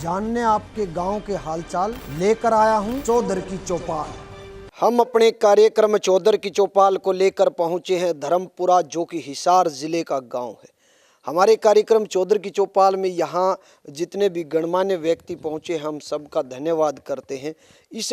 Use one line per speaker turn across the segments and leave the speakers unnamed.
जानने आपके गांव के हालचाल लेकर आया हूं चौधर की चौपाल। हम अपने कार्यक्रम चौधर की चौपाल को लेकर पहुंचे हैं धर्मपुरा, जो कि हिसार जिले का गांव है। हमारे कार्यक्रम चौधर की चौपाल में यहाँ जितने भी गणमान्य व्यक्ति पहुंचे, हम सबका धन्यवाद करते हैं। इस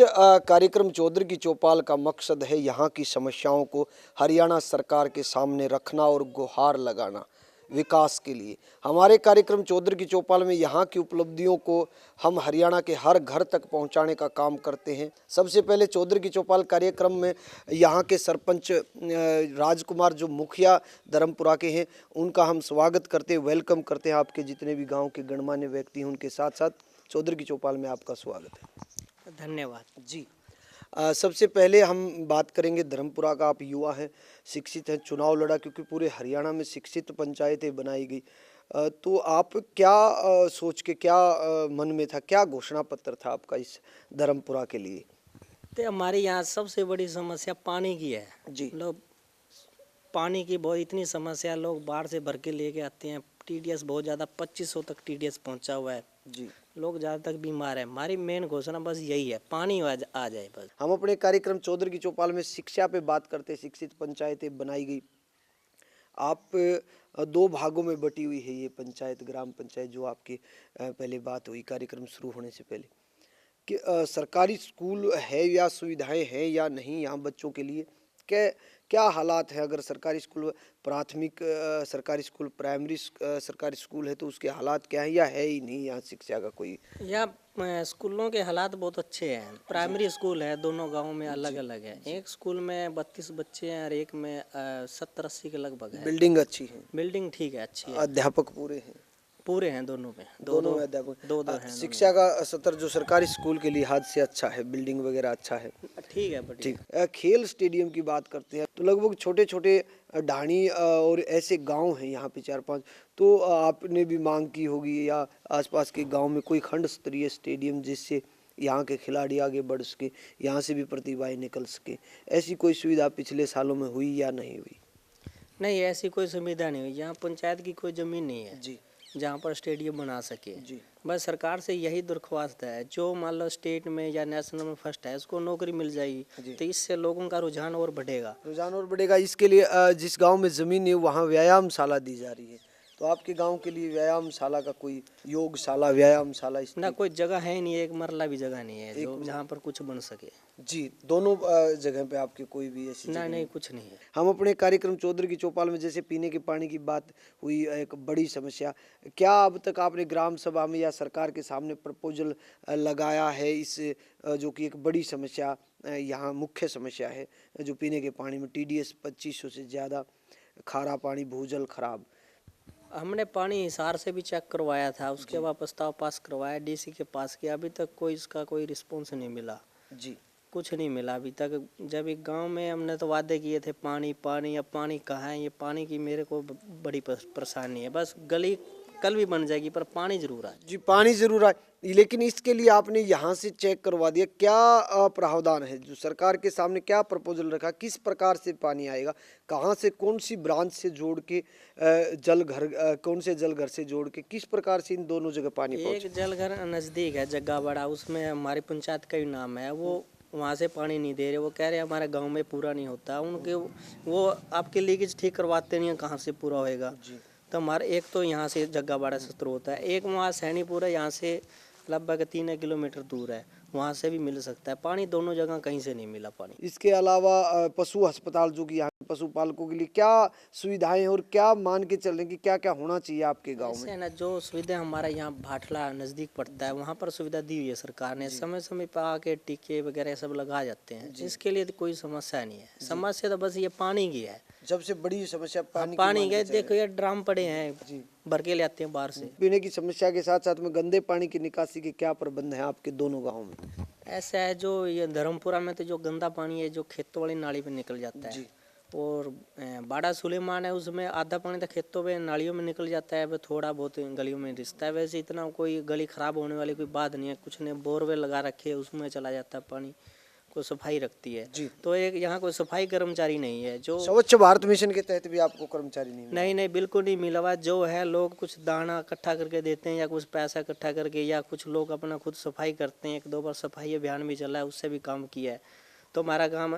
कार्यक्रम चौधर की चौपाल का मकसद है यहाँ की समस्याओं को हरियाणा सरकार के सामने रखना और गुहार लगाना विकास के लिए। हमारे कार्यक्रम चौधर की चौपाल में यहाँ की उपलब्धियों को हम हरियाणा के हर घर तक पहुँचाने का काम करते हैं। सबसे पहले चौधर की चौपाल कार्यक्रम में यहाँ के सरपंच राजकुमार, जो मुखिया धर्मपुरा के हैं, उनका हम स्वागत करते हैं, वेलकम करते हैं। आपके जितने भी गाँव के गणमान्य व्यक्ति हैं, उनके साथ साथ चौधर की चौपाल में आपका स्वागत है।
धन्यवाद
जी। सबसे पहले हम बात करेंगे धर्मपुरा का। आप युवा हैं, शिक्षित हैं, चुनाव लड़ा, क्योंकि पूरे हरियाणा में शिक्षित पंचायतें बनाई गई। तो आप क्या सोच के, क्या मन में था, क्या घोषणा पत्र था आपका इस धर्मपुरा के लिए?
तो हमारे यहाँ सबसे बड़ी समस्या पानी की है
जी।
लोग पानी की बहुत इतनी समस्या, लोग बाढ़ से भर के लेके आते हैं। टीडीएस बहुत ज़्यादा 2500 तक टीडीएस पहुँचा हुआ है
जी।
लोग ज़्यादा तक बीमार है। हमारी मेन घोषणा बस यही है, पानी आ जाए बस।
हम अपने कार्यक्रम चौधर की चौपाल में शिक्षा पे बात करते हैं। शिक्षित पंचायतें बनाई गई। आप दो भागों में बटी हुई है ये पंचायत, ग्राम पंचायत, जो आपकी पहले बात हुई कार्यक्रम शुरू होने से पहले कि सरकारी स्कूल है या सुविधाएं हैं या नहीं यहाँ बच्चों के लिए, क्या हालात है? अगर सरकारी स्कूल प्राथमिक सरकारी स्कूल, प्राइमरी सरकारी स्कूल है, तो उसके हालात क्या है या है ही नहीं यहाँ शिक्षा का कोई?
यहाँ स्कूलों के हालात बहुत अच्छे हैं। प्राइमरी स्कूल है, दोनों गांवों में अलग अलग है। एक स्कूल में 32 बच्चे हैं और एक में 70-80 के लगभग है।
बिल्डिंग अच्छी है,
बिल्डिंग ठीक है, अच्छी है,
अध्यापक पूरे हैं
दोनों में,
दोनों में अध्यापक।
दो हैं।
शिक्षा का स्तर जो सरकारी स्कूल के लिहाज से अच्छा है, बिल्डिंग वगैरह अच्छा है,
ठीक है, बढ़िया।
ठीक। खेल स्टेडियम की बात करते हैं तो लगभग छोटे छोटे ढाणी और ऐसे गांव हैं यहाँ पे 4-5। तो आपने भी मांग की होगी या आसपास के गांव में कोई खंड स्तरीय स्टेडियम, जिससे यहाँ के खिलाड़ी आगे बढ़ सके, यहाँ से भी प्रतिभाएं निकल सके। ऐसी कोई सुविधा पिछले सालों में हुई या नहीं हुई?
नहीं, ऐसी कोई सुविधा नहीं हुई। यहाँ पंचायत की कोई ज़मीन नहीं है
जी
जहाँ पर स्टेडियम बना सके।
जी।
बस सरकार से यही दरख्वास्त है, जो मान लो स्टेट में या नेशनल में फर्स्ट है, उसको नौकरी मिल जाएगी तो इससे लोगों का रुझान और बढ़ेगा।
इसके लिए जिस गांव में ज़मीन है वहाँ व्यायामशाला दी जा रही है, तो आपके गांव के लिए व्यायामशाला का कोई, योगशाला, व्यायामशाला
ना कोई जगह है ही नहीं, एक मरला भी जगह नहीं है जो जहाँ पर कुछ बन सके।
जी, दोनों जगह पे आपके कोई भी ऐसी जगह
नहीं, कुछ नहीं है।
हम अपने कार्यक्रम चौधर की चौपाल में जैसे पीने के पानी की बात हुई, एक बड़ी समस्या, क्या अब तक आपने ग्राम सभा में या सरकार के सामने प्रपोजल लगाया है इस जो कि एक बड़ी समस्या यहाँ मुख्य समस्या है, जो पीने के पानी में टीडीएस 2500 से ज़्यादा, खारा पानी, भूजल खराब?
हमने पानी हिसार से भी चेक करवाया था, उसके बाद प्रस्ताव पास करवाया, डीसी के पास किया, अभी तक कोई इसका कोई रिस्पॉन्स नहीं मिला
जी।
कुछ नहीं मिला अभी तक। जब एक गांव में हमने तो वादे किए थे पानी, अब पानी कहाँ है? ये पानी की मेरे को बड़ी परेशानी है। बस गली कल भी बन जाएगी पर पानी जरूर आए।
जी, पानी जरूर आए, लेकिन इसके लिए आपने यहाँ से चेक करवा दिया, क्या प्रावधान है जो सरकार के सामने, क्या प्रपोजल रखा, किस प्रकार से पानी आएगा, कहाँ से, कौन सी ब्रांच से जोड़ के जल घर, कौन से जल घर से जोड़ के, किस प्रकार से इन दोनों जगह पानी पहुँचे?
एक जल घर नज़दीक है जग्गा बड़ा, उसमें हमारी पंचायत का ही नाम है, वो वहाँ से पानी नहीं दे रहे। वो कह रहे हैं हमारे गांव में पूरा नहीं होता उनके, वो आपके लीकेज ठीक करवाते नहीं हैं, कहाँ से पूरा होएगा? तो हमारे एक तो यहाँ से जग्गा बड़ा से स्रोत है, एक वहाँ सैनीपुर है, यहाँ से लगभग 3 किलोमीटर दूर है, वहाँ से भी मिल सकता है पानी। दोनों जगह कहीं से नहीं मिला पानी।
इसके अलावा पशु अस्पताल, जो कि यहाँ पशुपालकों के लिए क्या सुविधाएं हैं और क्या मान के चलने की क्या क्या होना चाहिए आपके गांव में?
ना जो सुविधा हमारा यहाँ भाटला नज़दीक पड़ता है, वहाँ पर सुविधा दी हुई है सरकार ने, समय समय पर आके टीके वगैरह सब लगा जाते हैं। इसके लिए तो कोई समस्या नहीं है। समस्या तो बस ये पानी की है,
सबसे बड़ी समस्या पानी
के। देखो ये ड्राम पड़े हैं, भर के ले आते हैं बाहर से।
पीने की समस्या के साथ साथ में गंदे पानी की निकासी के क्या प्रबंध है आपके दोनों गाँव में?
ऐसा है, जो ये धर्मपुरा में तो जो गंदा पानी है जो खेतों वाली नाली पे निकल जाता है, और बाड़ा सुलेमान है, उसमें आधा पानी तो खेतों में नालियों में निकल जाता है, थोड़ा बहुत गलियों में रिश्ता है। वैसे इतना कोई गली खराब होने वाली कोई बात नहीं है, कुछ ने बोरवेल लगा रखे है, उसमें चला जाता है पानी। को सफाई रखती है
जी।
तो एक यहाँ कोई सफाई कर्मचारी नहीं है जो
स्वच्छ भारत मिशन के तहत भी आपको कर्मचारी नहीं मिले?
नहीं बिल्कुल नहीं मिला हुआ। जो है लोग कुछ दाना इकट्ठा करके देते हैं या कुछ पैसा इकट्ठा करके, या कुछ लोग अपना खुद सफाई करते हैं। 1-2 बार सफाई अभियान भी चला है, उससे भी काम किया है। तो हमारा काम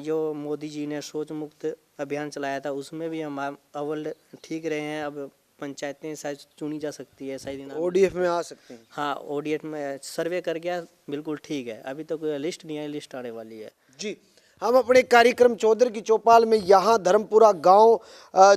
जो मोदी जी ने शौच मुक्त अभियान चलाया था उसमें भी हम अव्वल ठीक रहे हैं। अब पंचायतें शायद चुनी जा सकती है शायद
ODF में आ सकते हैं?
हाँ, ODF में सर्वे कर गया, बिल्कुल ठीक है। अभी तो कोई लिस्ट नहीं है, लिस्ट आने वाली है।
जी, हम अपने कार्यक्रम चौधर की चौपाल में यहाँ धर्मपुरा गांव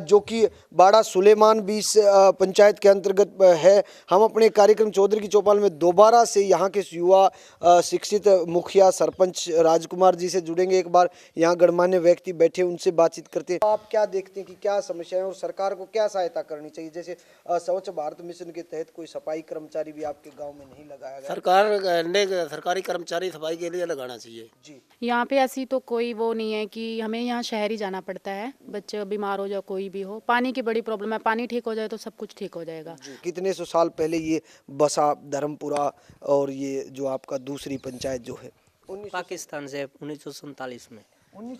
जो कि बाड़ा सुलेमान भी इस पंचायत के अंतर्गत है। हम अपने कार्यक्रम चौधर की चौपाल में दोबारा से यहाँ के युवा शिक्षित मुखिया सरपंच राजकुमार जी से जुड़ेंगे। एक बार यहाँ गणमान्य व्यक्ति बैठे, उनसे बातचीत करते हैं। आप क्या देखते हैं कि क्या समस्याएं और सरकार को क्या सहायता करनी चाहिए? जैसे स्वच्छ भारत मिशन के तहत कोई सफाई कर्मचारी भी आपके गाँव में नहीं लगाया गया?
सरकार ने सरकारी कर्मचारी सफाई के लिए लगाना चाहिए।
जी,
यहाँ पे ऐसी तो कोई वो नहीं है कि हमें यहाँ शहर ही जाना पड़ता है। बच्चे बीमार हो जाए, कोई भी हो, पानी की बड़ी प्रॉब्लम है। पानी ठीक हो जाए तो सब कुछ ठीक हो जाएगा।
कितने सौ साल पहले ये बसा धर्मपुरा, और ये जो आपका दूसरी पंचायत जो है
पाकिस्तान से 1947 में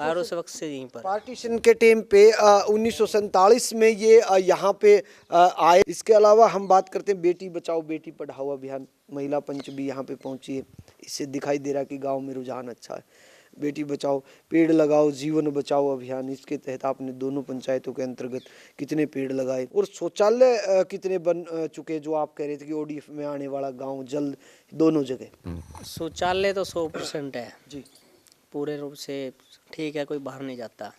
और उस वक्त से यहीं पर
पार्टीशन के टाइम पे 1947 में ये यहाँ पे आए। इसके अलावा हम बात करते हैं बेटी बचाओ बेटी पढ़ाओ अभियान, महिला पंच भी यहाँ पे पहुंची है। इससे दिखाई दे रहा है कि गांव में रुझान अच्छा है। बेटी बचाओ पेड़ लगाओ जीवन बचाओ अभियान, इसके तहत आपने दोनों पंचायतों के अंतर्गत कितने पेड़ लगाए, और शौचालय कितने बन चुके जो आप कह रहे थे कि ODF में आने वाला गाँव जल्द दोनों जगह?
शौचालय तो 100% है
जी,
पूरे रूप से ठीक है, कोई बाहर नहीं जाता।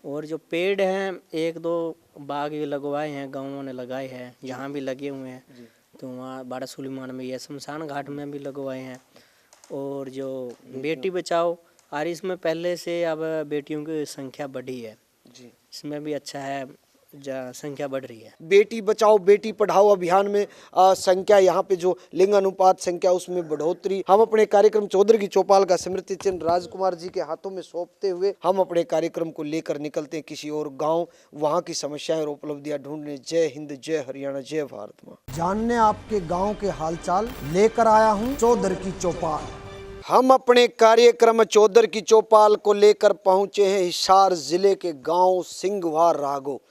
और जो पेड़ हैं 1-2 बाग भी लगवाए हैं, गाँवों ने लगाए हैं, यहाँ भी लगे हुए हैं। तो वहाँ बाड़ा सुलेमान में या शमशान घाट में भी लगवाए हैं। और जो बेटी बचाओ और इसमें पहले से अब बेटियों की संख्या बढ़ी है,
जी,
इसमें भी अच्छा है, संख्या बढ़ रही है।
बेटी बचाओ बेटी पढ़ाओ अभियान में संख्या यहाँ पे जो लिंग अनुपात संख्या उसमें बढ़ोतरी। हम अपने कार्यक्रम चौधर की चौपाल का स्मृति चिन्ह राजकुमार जी के हाथों में सौंपते हुए हम अपने कार्यक्रम को लेकर निकलते हैं किसी और गांव, वहां की समस्याएं और उपलब्धियां ढूंढने। जय हिंद, जय हरियाणा, जय भारत माँ। जानने आपके गाँव के हालचाल लेकर आया हूँ चौधर की चौपाल। हम अपने कार्यक्रम चौधर की चौपाल को लेकर पहुंचे हैं हिसार जिले के गांव सिंघवा रागो।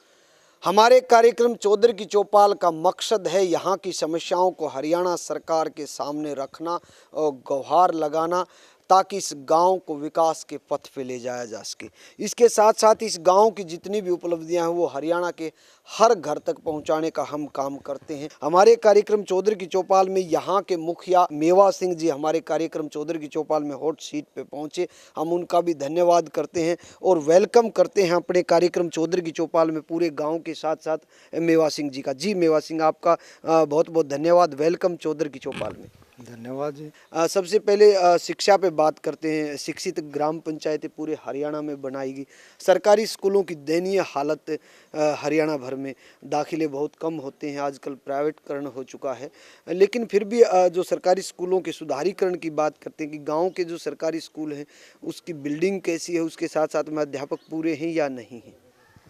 हमारे कार्यक्रम चौधर की चौपाल का मकसद है यहाँ की समस्याओं को हरियाणा सरकार के सामने रखना और गुहार लगाना, ताकि इस गांव को विकास के पथ पे ले जाया जा सके। इसके साथ साथ इस गांव की जितनी भी उपलब्धियां हैं वो हरियाणा के हर घर तक पहुंचाने का हम काम करते हैं। हमारे कार्यक्रम चौधर की चौपाल में यहाँ के मुखिया मेवा सिंह जी हमारे कार्यक्रम चौधर की चौपाल में हॉट सीट पे पहुंचे। हम उनका भी धन्यवाद करते हैं और वेलकम करते हैं अपने कार्यक्रम चौधर की चौपाल में पूरे गाँव के साथ साथ मेवा सिंह जी का। जी मेवा सिंह, आपका बहुत बहुत धन्यवाद, वेलकम चौधर की चौपाल में।
धन्यवाद जी।
सबसे पहले शिक्षा पे बात करते हैं। शिक्षित ग्राम पंचायतें पूरे हरियाणा में बनाएगी। सरकारी स्कूलों की दयनीय हालत हरियाणा भर में, दाखिले बहुत कम होते हैं, आजकल प्राइवेटकरण हो चुका है। लेकिन फिर भी जो सरकारी स्कूलों के सुधारीकरण की बात करते हैं कि गांव के जो सरकारी स्कूल हैं उसकी बिल्डिंग कैसी है, उसके साथ साथ में अध्यापक पूरे हैं या नहीं हैं?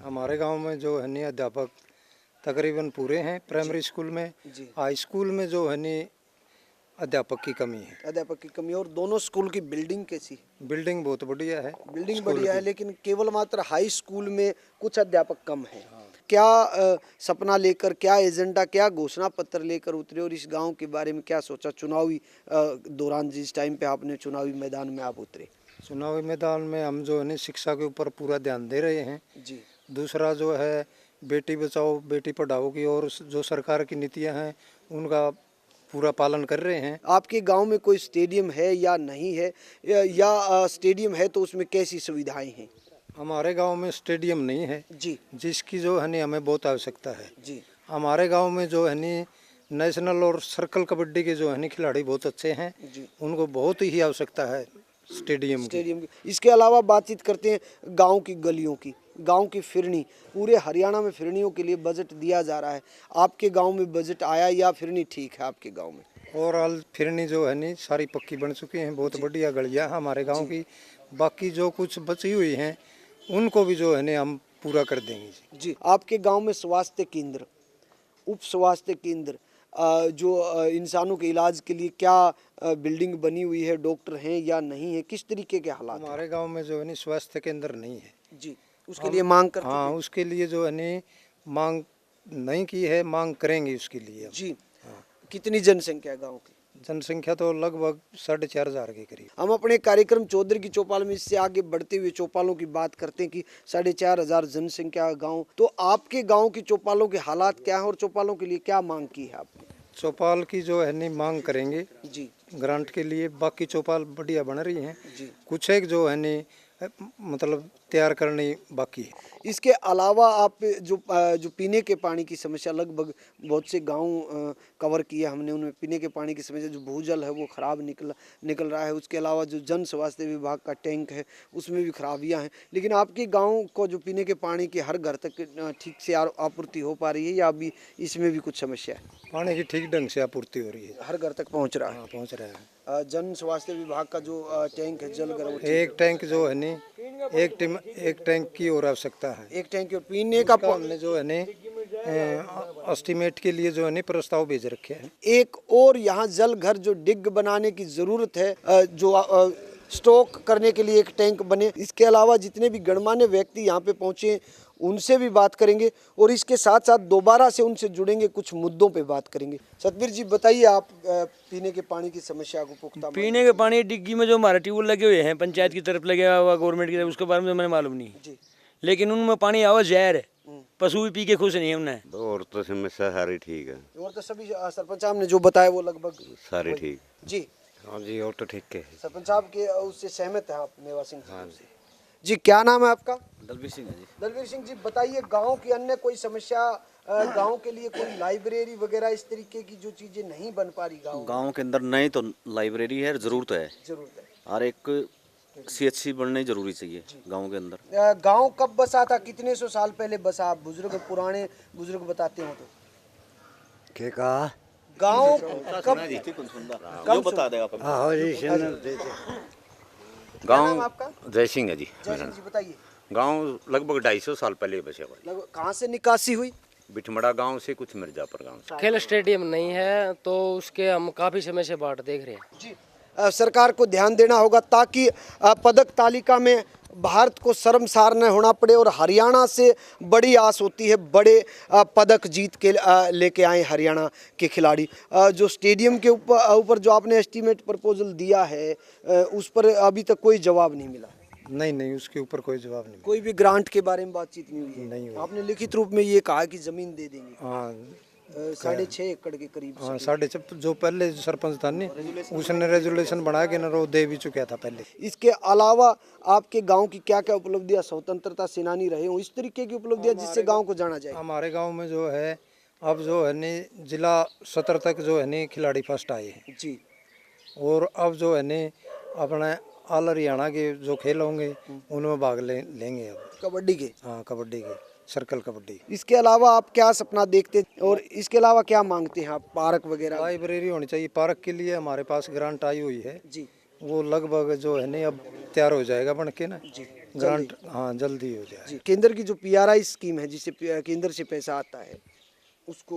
हमारे गांव में जो है नी अध्यापक तकरीबन पूरे हैं। प्राइमरी स्कूल में, हाई स्कूल में जो है नी अध्यापक की कमी है।
अध्यापक की कमी। और दोनों स्कूल की बिल्डिंग कैसी है?
बिल्डिंग बहुत बढ़िया है।
बिल्डिंग बढ़िया है, लेकिन केवल मात्र हाई स्कूल में कुछ अध्यापक कम है। क्या सपना लेकर, क्या एजेंडा, क्या घोषणा पत्र लेकर उतरे और इस गांव के बारे में क्या सोचा चुनावी दौरान, जिस टाइम पे आपने चुनावी मैदान में आप उतरे?
चुनावी मैदान में हम जो है नी शिक्षा के ऊपर पूरा ध्यान दे रहे हैं
जी।
दूसरा जो है बेटी बचाओ बेटी पढ़ाओ की और जो सरकार की नीतियां हैं उनका पूरा पालन कर रहे हैं।
आपके गांव में कोई स्टेडियम है या नहीं है, या स्टेडियम है तो उसमें कैसी सुविधाएं हैं?
हमारे गांव में स्टेडियम नहीं है
जी,
जिसकी जो है नी हमें बहुत आवश्यकता है
जी।
हमारे गांव में जो है नी नेशनल और सर्कल कबड्डी के जो है नी खिलाड़ी बहुत अच्छे हैं
जी।
उनको बहुत ही आवश्यकता है स्टेडियम
की। इसके अलावा बातचीत करते हैं गांव की गलियों की, गांव की फिरनी। पूरे हरियाणा में फिरनियों के लिए बजट दिया जा रहा है, आपके गांव में बजट आया या फिरनी ठीक है आपके गांव में?
ओवरऑल फिरनी जो है नी सारी पक्की बन चुकी हैं, बहुत बढ़िया गलियां हमारे गांव की। बाकी जो कुछ बची हुई हैं उनको भी जो है नी हम पूरा कर देंगे।
जी। आपके गांव में स्वास्थ्य केंद्र, उप स्वास्थ्य केंद्र जो इंसानों के इलाज के लिए क्या बिल्डिंग बनी हुई है, डॉक्टर हैं या नहीं है, किस तरीके के हालात हैं?
हमारे गांव में जो है नहीं स्वास्थ्य केंद्र नहीं है
जी, उसके लिए मांग कर
हाँ, उसके लिए जो है नहीं मांग नहीं की है, मांग करेंगे उसके लिए।
जी, कितनी जनसंख्या है गांव की?
जनसंख्या तो लगभग 4,500 के करीब।
हम अपने कार्यक्रम चौधरी की चौपाल में इससे आगे बढ़ते हुए चौपालों की बात करते हैं कि 4,500 जनसंख्या गांव। तो आपके गांव की चौपालों के हालात क्या है और चौपालों के लिए क्या मांग की है आपने?
चौपाल की जो है नहीं मांग करेंगे
जी
ग्रांट के लिए। बाकी चौपाल बढ़िया बन रही हैं,
जी।
कुछ एक जो है नहीं मतलब तैयार करनी बाकी है।
इसके अलावा आप जो पीने के पानी की समस्या, लगभग बहुत से गांव कवर किए हमने, उनमें पीने के पानी की समस्या, जो भूजल है वो खराब निकल रहा है। उसके अलावा जो जन स्वास्थ्य विभाग का टैंक है उसमें भी खराबियां हैं। लेकिन आपके गांव को जो पीने के पानी की हर घर तक ठीक से आपूर्ति हो पा रही है या अभी इसमें भी कुछ समस्या है?
पानी की ठीक ढंग से आपूर्ति हो रही है,
हर घर तक पहुंच रहा है?
हाँ पहुँच रहा है।
जन स्वास्थ्य विभाग का जो टैंक है जल गर्भ,
एक टैंक जो है नहीं एक टैंक की और आवश्यकता है।
एक टैंक और पीने का
हमने जो है नहीं एस्टीमेट के लिए जो है नहीं प्रस्ताव भेज रखे हैं।
एक और यहाँ जल घर जो डिग बनाने की जरूरत है, जो स्टॉक करने के लिए एक टैंक बने। इसके अलावा जितने भी गणमान्य व्यक्ति यहाँ पे पहुँचे उनसे भी बात करेंगे और इसके साथ साथ दोबारा से उनसे जुड़ेंगे, कुछ मुद्दों पे बात करेंगे। सतबीर जी बताइए, आप पीने के पानी की समस्या को पुख्ता
पीने के पानी डिग्गी में जो हमारे ट्यूबवेल लगे हुए हैं पंचायत की तरफ लगे हुआ, गवर्नमेंट की तरफ, उसके बारे में मैंने मालूम नहीं
जी।
लेकिन उनमें पानी आवा जहर है, पशु भी पी के खुश नहीं है उन्हें।
और तो समस्या सारी ठीक है,
और तो सभी सरपंच साहब ने जो बताया वो लगभग
सारी ठीक।
जी।
हाँ जी, और तो ठीक है।
सरपंच साहब के उससे सहमत है आप, मेवा सिंह साहब से? जी, क्या नाम है आपका?
दलबीर सिंह है जी।
दलबीर सिंह जी बताइए, गांव की अन्य कोई समस्या, गांव के लिए कोई लाइब्रेरी वगैरह इस तरीके की जो चीजें नहीं बन पा रही
गांव के अंदर नहीं तो लाइब्रेरी है, जरूरत है,
जरूरत है।
और एक CHC बननी जरूरी चाहिए गांव के अंदर।
गांव कब बसा था, कितने सौ साल पहले बसा? आप बुजुर्ग, पुराने बुजुर्ग बताते हो तो
के कहा
गांव कब
जो बता देगा अपन।
गाँव
आपका?
जय सिंह है जी।
जय सिंह जी बताइए,
गाँव लगभग 250 साल पहले बसे हुआ है।
लगभग कहाँ से निकासी हुई?
बिठमड़ा गांव से, कुछ मिर्जापुर गांव से।
खेल स्टेडियम नहीं है तो उसके हम काफ़ी समय से बाट देख रहे हैं।
जी, सरकार को ध्यान देना होगा ताकि पदक तालिका में भारत को शर्मसार न होना पड़े। और हरियाणा से बड़ी आस होती है, बड़े पदक जीत के लेके आए हरियाणा के खिलाड़ी। जो स्टेडियम के ऊपर जो आपने एस्टीमेट प्रपोजल दिया है उस पर अभी तक कोई जवाब नहीं मिला?
नहीं, उसके ऊपर कोई जवाब नहीं।
कोई भी ग्रांट के बारे में बातचीत नहीं हुई है?
नहीं हुई।
आपने लिखित रूप में ये कहा कि जमीन दे देंगे?
हाँ
6.5 एकड़ के करीब।
हाँ 6.5 जो पहले सरपंच था नहीं, उसने रेजुलेशन बना के न दे भी चुका था पहले।
इसके अलावा आपके गांव की क्या क्या उपलब्धियां, स्वतंत्रता सेनानी रहे हो, इस तरीके की उपलब्धियां जिससे गांव को जाना जाए?
हमारे गांव में जो है अब जो है नहीं जिला सत्र तक जो है नहीं खिलाड़ी फर्स्ट आए हैं
जी।
और अब जो है नहीं अपने ऑल हरियाणा के जो खेल होंगे उनमें भाग लेंगे अब।
कबड्डी के?
हाँ कबड्डी के, सर्कल कबड्डी।
इसके अलावा आप क्या सपना देखते और इसके अलावा क्या मांगते हैं आप? पार्क वगैरह?
लाइब्रेरी होनी चाहिए। पार्क के लिए हमारे पास ग्रांट आई हुई है
जी।
वो लगभग जो है नहीं अब तैयार हो जाएगा बन के ना
जी,
ग्रांट। हाँ जल्दी हो जाए
जी। केंद्र की जो PRI स्कीम है जिससे केंद्र से पैसा आता है उसको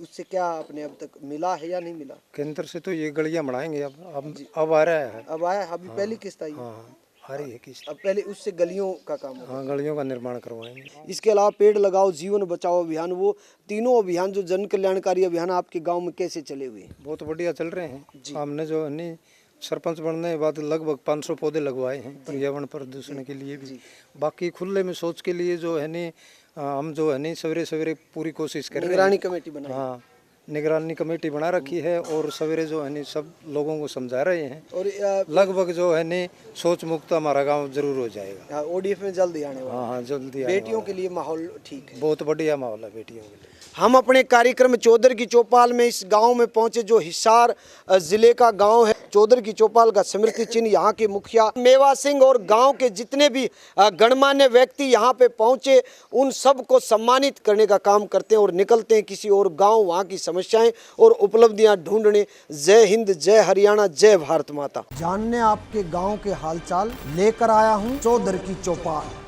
उससे क्या आपने अब तक मिला है या नहीं मिला?
केंद्र से तो ये गलियां बनाएंगे अब आ रहा है।
अब आया है? अभी पहली किस्त आई?
हाँ आ रही है किस्त।
अब पहले उससे गलियों का काम होगा।
हाँ गलियों का निर्माण करवाएंगे।
इसके अलावा पेड़ लगाओ जीवन बचाओ अभियान, वो तीनों अभियान जो जन कल्याणकारी अभियान आपके गांव में कैसे चले हुए हैं?
बहुत बढ़िया चल रहे हैं। हमने जो है नहीं सरपंच बनने के बाद लगभग 500 पौधे लगवाए हैं पर्यावरण प्रदूषण के लिए भी। बाकी खुले में शौच के लिए जो है नहीं हम जो है नहीं सवेरे सवेरे पूरी कोशिश कर रहे हैं।
निगरानी कमेटी बनाई?
हाँ निगरानी कमेटी बना रखी है और सवेरे जो है नहीं सब लोगों को समझा रहे हैं
और
लगभग जो है नहीं सोच मुक्त हमारा गांव जरूर हो जाएगा।
ODF में जल्दी आने वाला?
हाँ जल्दी।
बेटियों के लिए माहौल ठीक है?
बहुत बढ़िया माहौल है बेटियों के लिए।
हम अपने कार्यक्रम चौधर की चौपाल में इस गांव में पहुंचे जो हिसार जिले का गांव है। चौधर की चौपाल का स्मृति चिन्ह यहाँ के मुखिया मेवा सिंह और गांव के जितने भी गणमान्य व्यक्ति यहाँ पे पहुंचे उन सब को सम्मानित करने का काम करते हैं और निकलते हैं किसी और गांव वहाँ की समस्याएं और उपलब्धियां ढूंढने। जय हिंद, जय हरियाणा, जय भारत माता। जानने आपके गाँव के हालचाल लेकर आया हूँ चौधर की चौपाल।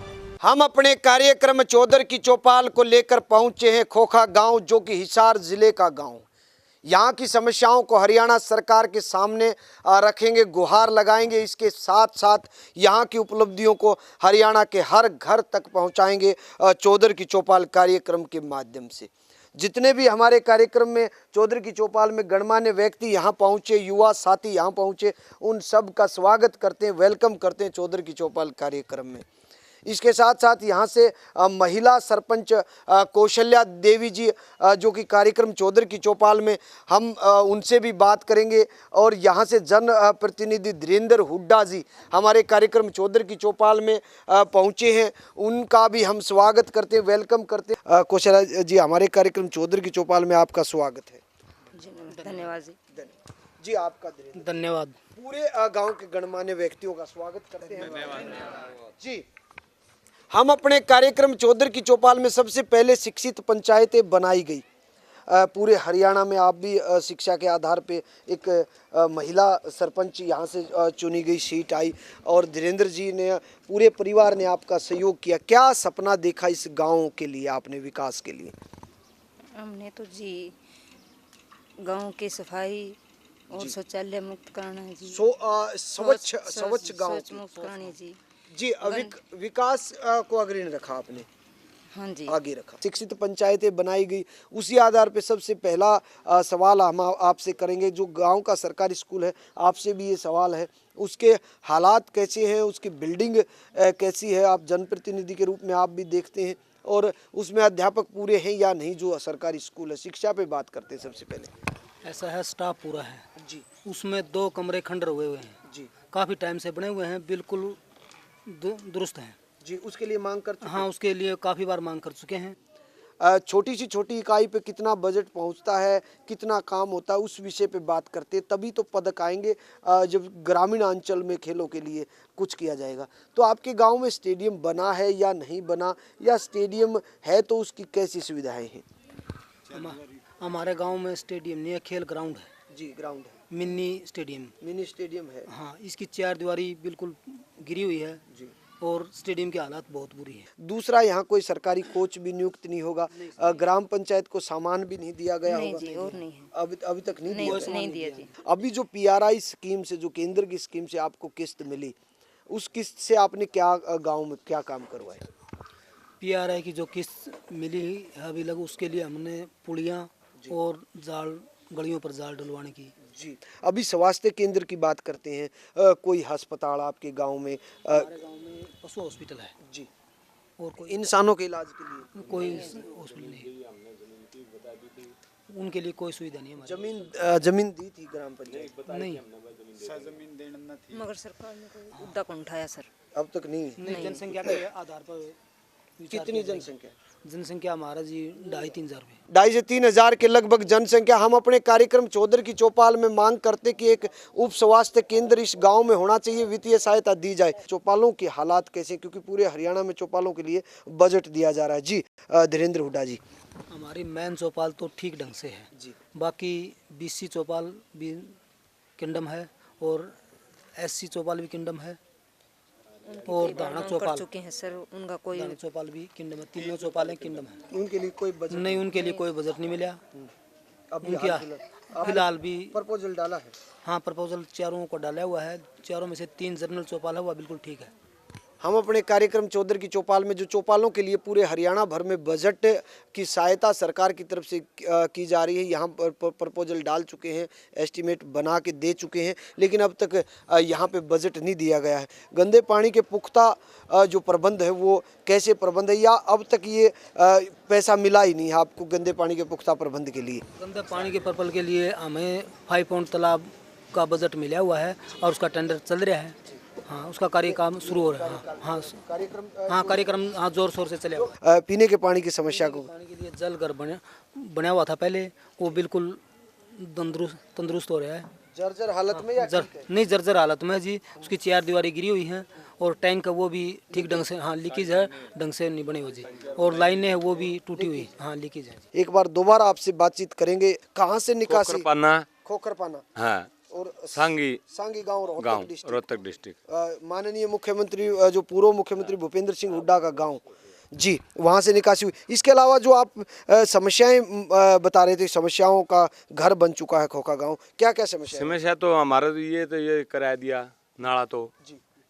हम अपने कार्यक्रम चौधर की चौपाल को लेकर पहुंचे हैं खोखा गांव जो कि हिसार जिले का गांव। यहाँ की समस्याओं को हरियाणा सरकार के सामने रखेंगे, गुहार लगाएंगे। इसके साथ साथ यहाँ की उपलब्धियों को हरियाणा के हर घर तक पहुँचाएंगे चौधर की चौपाल कार्यक्रम के माध्यम से। जितने भी हमारे कार्यक्रम में चौधर की चौपाल में गणमान्य व्यक्ति यहाँ पहुँचे, युवा साथी यहाँ पहुँचे, उन सब का स्वागत करते हैं, वेलकम करते हैं चौधर की चौपाल कार्यक्रम में। इसके साथ साथ यहाँ से महिला सरपंच कौशल्या देवी जी जो कि कार्यक्रम चौधर की चौपाल में हम उनसे भी बात करेंगे। और यहाँ से जन प्रतिनिधि धीरेन्द्र हुड्डा जी हमारे कार्यक्रम चौधर की चौपाल में पहुँचे हैं, उनका भी हम स्वागत करते हैं, वेलकम करते हैं। कौशल्या जी, हमारे कार्यक्रम चौधर की चौपाल में आपका स्वागत है।
धन्यवाद
जी, आपका
धन्यवाद।
पूरे गांव के गणमान्य व्यक्तियों का स्वागत करते हैं जी। हम अपने कार्यक्रम चौधर की चौपाल में सबसे पहले शिक्षित पंचायतें बनाई गई। पूरे हरियाणा में आप भी शिक्षा के आधार पे एक महिला सरपंच यहाँ से चुनी गई, सीट आई और धीरेन्द्र जी ने, पूरे परिवार ने आपका सहयोग किया। क्या सपना देखा इस गांव के लिए आपने, विकास के लिए?
हमने तो जी गांव की सफाई और शौचालय मुक्त कराना है जी।
स्वच्छ गांव
मुक्त करानी है जी।
जी, विकास को अग्रणी रखा आपने।
हाँ जी,
आगे रखा। शिक्षित पंचायतें बनाई गई, उसी आधार पे सबसे पहला सवाल हम आपसे करेंगे। जो गांव का सरकारी स्कूल है, आपसे भी ये सवाल है, उसके हालात कैसे हैं, उसकी बिल्डिंग कैसी है? आप जनप्रतिनिधि के रूप में आप भी देखते हैं, और उसमें अध्यापक पूरे हैं या नहीं? जो सरकारी स्कूल है, शिक्षा पे बात करते हैं सबसे पहले।
ऐसा है, स्टाफ पूरा है
जी।
उसमें 2 कमरे खंडर हुए हैं
जी,
काफ़ी टाइम से बने हुए हैं, बिल्कुल दुरुस्त हैं
जी। उसके लिए मांग कर चुके हैं?
हाँ, उसके लिए काफ़ी बार मांग कर चुके हैं।
छोटी सी छोटी इकाई पे कितना बजट पहुंचता है, कितना काम होता है, उस विषय पे बात करते हैं। तभी तो पदक आएंगे जब ग्रामीण अंचल में खेलों के लिए कुछ किया जाएगा। तो आपके गांव में स्टेडियम बना है या नहीं बना, या स्टेडियम है तो उसकी कैसी सुविधाएं हैं?
हमारे गांव में स्टेडियम नहीं है, खेल ग्राउंड है
जी। ग्राउंड है,
मिनी स्टेडियम।
मिनी स्टेडियम है।
हाँ, इसकी 4 दीवारी बिल्कुल गिरी हुई है
जी,
और स्टेडियम की हालत बहुत बुरी है।
दूसरा, यहाँ कोई सरकारी कोच भी नियुक्त नहीं होगा, ग्राम पंचायत को सामान भी नहीं दिया गया
नहीं
होगा?
जी, और नहीं है।
अभी तक नहीं
दिया जी।
अभी जो PRI स्कीम से, जो केंद्र की स्कीम से आपको किस्त मिली, उस किस्त से आपने क्या गांव में क्या काम करवाया?
PRI की जो किस्त मिली है अभी लग, उसके लिए हमने पुलियाँ और जाल, गलियों पर जाल डलवाने की।
जी। अभी स्वास्थ्य केंद्र की बात करते हैं, कोई अस्पताल आपके गांव में?
हमारे गांव में पशु हॉस्पिटल है
जी।
और कोई
इंसानों के इलाज के लिए
कोई हॉस्पिटल नहीं, उनके लिए कोई सुविधा नहीं है।
जमीन दी थी ग्राम पंचायत?
नहीं,
मगर सरकार ने कोई मुद्दा कौन उठाया सर?
अब तक नहीं।
जनसंख्या के आधार पर
कितनी जनसंख्या?
जनसंख्या हमारा जी 2,500-3 हज़ार है।
2,500 से 3 हज़ार के लगभग जनसंख्या। हम अपने कार्यक्रम चौधर की चौपाल में मांग करते कि एक उप स्वास्थ्य केंद्र इस गांव में होना चाहिए, वित्तीय सहायता दी जाए। चौपालों के हालात कैसे, क्योंकि पूरे हरियाणा में चौपालों के लिए बजट दिया जा रहा है? जी, धीरेन्द्र हुड्डा जी।
हमारी मेन चौपाल तो ठीक ढंग से है जी, बाकी BC चौपाल भी किंगडम है और SC चौपाल भी किंगडम है और दाना चौपाल
चुके हैं सर, उनका कोई
दाना चौपाल भी किंगडम है। 3 चौपालें किंगडम है।
उनके लिए कोई बजट
नहीं, उनके लिए कोई बजट नहीं मिला।
अभी
फिलहाल भी
प्रपोजल डाला है?
हाँ, प्रपोजल 4 को डाला हुआ है, 4 में से 3 जनरल चौपाल है, वह बिल्कुल ठीक है।
हम अपने कार्यक्रम चौधर की चौपाल में जो चौपालों के लिए पूरे हरियाणा भर में बजट की सहायता सरकार की तरफ से की जा रही है, यहाँ पर प्रपोजल डाल चुके हैं, एस्टीमेट बना के दे चुके हैं, लेकिन अब तक यहाँ पे बजट नहीं दिया गया है। गंदे पानी के पुख्ता जो प्रबंध है वो कैसे प्रबंध है, या अब तक ये पैसा मिला ही नहीं है आपको गंदे पानी के पुख्ता प्रबंध के लिए?
गंदे पानी के पर्पल के लिए हमें 5 पॉइंट तालाब का बजट मिला हुआ है और उसका टेंडर चल रहा है। हाँ, उसका काम शुरू हो रहा है। हाँ, कार्यक्रम जोर शोर से चले।
पीने के पानी की समस्या को,
पानी के लिए जल घर बना हुआ था पहले, वो बिल्कुल तंदुरुस्त हो रहा है।
जर्जर हालत में या
नहीं, जर्जर हालत में जी। उसकी 4 दीवारें गिरी हुई हैं और टैंक वो भी ठीक ढंग से, हाँ, लीकेज है, ढंग से नहीं बने हुए जी। और लाइनें है वो भी टूटी हुई, हाँ, लीकेज है।
एक बार दोबारा आपसे बातचीत करेंगे। कहाँ से निकासी? खोखरपाना।
हाँ,
और
सांगी
गांव
रोहतक डिस्ट्रिक्ट।
माननीय मुख्यमंत्री, जो पूर्व मुख्यमंत्री भूपेंद्र सिंह हुड्डा का गांव, जी, वहाँ से निकासी हुई। इसके अलावा जो आप समस्याएं बता रहे थे, समस्याओं का घर बन चुका है खोखा गांव, क्या क्या समस्या है?
समस्या तो हमारा तो ये करा दिया नाला, तो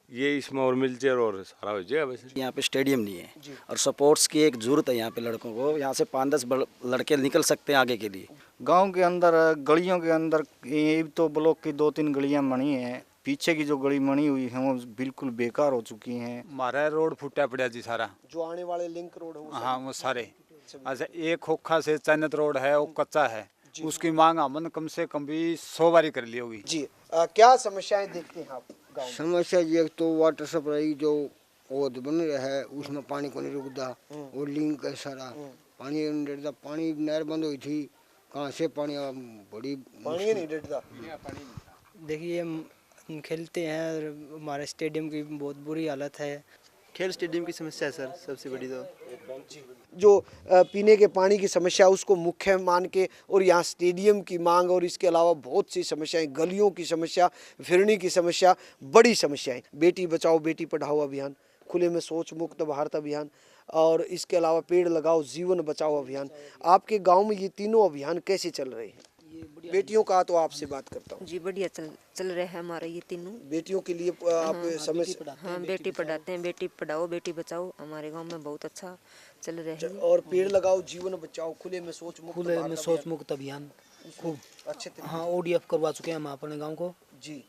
ये इसमें और मिलचर और सारा हो जाएगा। वैसे
यहाँ पे स्टेडियम नहीं है और सपोर्ट्स की एक जरूरत है यहाँ पे लड़कों को। यहाँ से 5-10 लड़के निकल सकते हैं आगे के लिए।
गांव के अंदर गलियों के अंदर ये तो ब्लॉक की 2-3 गलियां बनी हैं, पीछे की जो गली बनी हुई है वो बिल्कुल बेकार हो चुकी हैं।
हमारा रोड फूटा पड़ा जी सारा,
जो आने वाले लिंक रोड है
हाँ वो सारे। अच्छा, एक खोखा से चैनत रोड है वो कच्चा है, उसकी मांग हमने कम से कम भी 100 बारी कर ली होगी
जी। क्या समस्याएं देखते हैं आप गाँव में?
समस्या ये तो वाटर सप्लाई जो ओद बन रहा है उसमें पानी को नहीं रुकता, और लिंक है सारा पानी नहीं डरता। पानी नहर बंद हुई थी, कहाँ से पानी बड़ी
पानी नहीं डरता।
देखिए हम खेलते हैं और हमारे स्टेडियम की बहुत बुरी हालत है।
खेल स्टेडियम की समस्या है सर, सबसे बड़ी तो
जो पीने के पानी की समस्या उसको मुख्य मान के, और यहाँ स्टेडियम की मांग, और इसके अलावा बहुत सी समस्याएं, गलियों की समस्या, फिरनी की समस्या, बड़ी समस्याएं। बेटी बचाओ बेटी पढ़ाओ अभियान, खुले में शौच मुक्त भारत अभियान, और इसके अलावा पेड़ लगाओ जीवन बचाओ अभियान। आपके गांव में ये तीनों अभियान कैसे चल रहे हैं? बेटियों का तो आपसे बात करता हूँ
जी बढ़िया चल रहे हैं हमारे ये तीनों।
बेटियों के लिए आप समय
हाँ बेटी पढ़ाते हैं, बेटी पढ़ाओ बेटी बचाओ हमारे गांव में बहुत अच्छा चल रहे हैं।
और पेड़ लगाओ जीवन बचाओ, खुले में शौच मुक्त
खुले
भारत
में
अभियान।
शौच मुक्त अभियान खूब
अच्छे तरीके
हाँ ODF करवा चुके हैं हम अपने गांव को।
जी।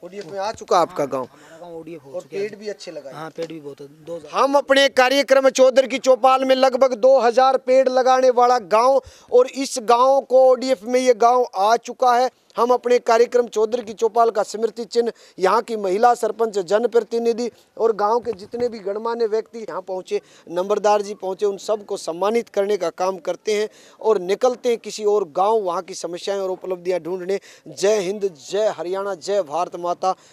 ODF में आ चुका आपका गांव,
हमारा गांव ODF हो
और
चुका है।
पेड़ भी अच्छे लगाए।
हाँ पेड़ भी बहुत 2000।
हम अपने कार्यक्रम चौधर की चौपाल में लगभग 2000 पेड़ लगाने वाला गांव, और इस गांव को ODF में ये गांव आ चुका है। हम अपने कार्यक्रम चौधर की चौपाल का स्मृति चिन्ह, यहाँ की महिला सरपंच, जनप्रतिनिधि और गांव के जितने भी गणमान्य व्यक्ति यहाँ पहुँचे, नंबरदार जी पहुँचे, उन सब को सम्मानित करने का काम करते हैं और निकलते हैं किसी और गांव, वहाँ की समस्याएं और उपलब्धियां ढूंढने। जय हिंद, जय हरियाणा, जय भारत माता,